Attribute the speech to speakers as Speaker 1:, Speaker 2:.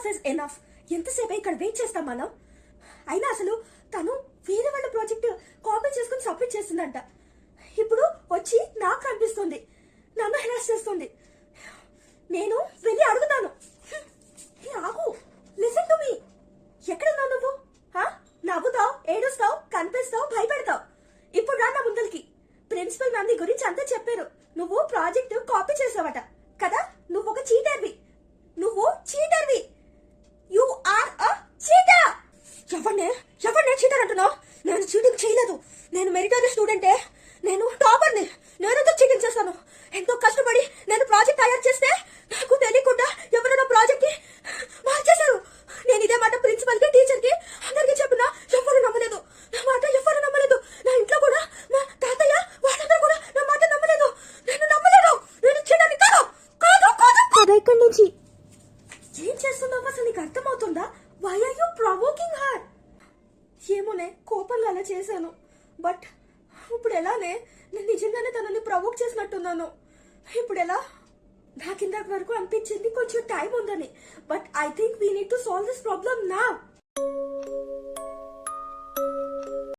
Speaker 1: Enough is enough. ఎంతసేపు ఇక్కడ wait చేస్తాం మనం? అయినా అసలు తను వేరే వాళ్ళ ప్రాజెక్ట్ కాపీ చేసుకుని సబ్మిట్ చేసిందంట. ఇప్పుడు వచ్చి నాకు కనిపిస్తుంది, నన్ను హెరాస్ చేస్తుంది. నేను వెళ్ళి అడుగుతాను. ఆగు, లిసన్ టు మీ. ఎక్కడున్నావు నువ్వు? నవ్వుతావు, ఏడుస్తావు, కనిపిస్తావు, భయపెడతావు. ఇప్పుడు రా నా ముందరికి. ప్రిన్సిపల్ మ్యామ్ నీ గురించి అంతా చెప్పారు. నువ్వు ప్రాజెక్ట్ కాపీ చేసావట కదా. నువ్వు ఒక చీటర్వి. నువ్వు చీటర్వి. You are a cheater. ఎవరినే చీటర్ అంటున్నావు? నేను చీటింగ్ చేయలేదు. నేను మెరిటోరియస్ స్టూడెంటే. నేను టాపర్ని. నేనంతా చీటింగ్ చేస్తాను. ఎంతో కష్టపడి నేను ప్రాజెక్ట్ తయారు చేస్తే నాకు తెలియకుండా ఎవరైనా ప్రాజెక్ట్ కి మార్చేశారు. నేను ఇదే మాట ప్రిన్సిపల్ కి, టీచర్ కి, అందరికి చెప్పినా ఎవరు నమ్మలేదు. నా మాట ఎవరు నమ్మలేదు. నా ఇంట్లో కూడా మా తాతయ్య వాళ్ళందరూ కూడా నా మాట నమ్మలేదు. నేను నమ్మలేదు. నేను చీటర్ని కాదు. ఇక్కడి నుంచి ఏం చేస్తున్నావు అసలు నీకు అర్థమవుతుందా? Why are you provoking her? ఏమోనే, కోపంలో అలా చేశాను. బట్ ఇప్పుడు ఎలానే? నేను నిజంగానే తనని ప్రొవోక్ చేసినట్టున్నాను. ఇప్పుడు ఎలా? నాకు ఇందాక వరకు అనిపించింది కొంచెం టైం ఉందని. But I think we need to solve this problem now.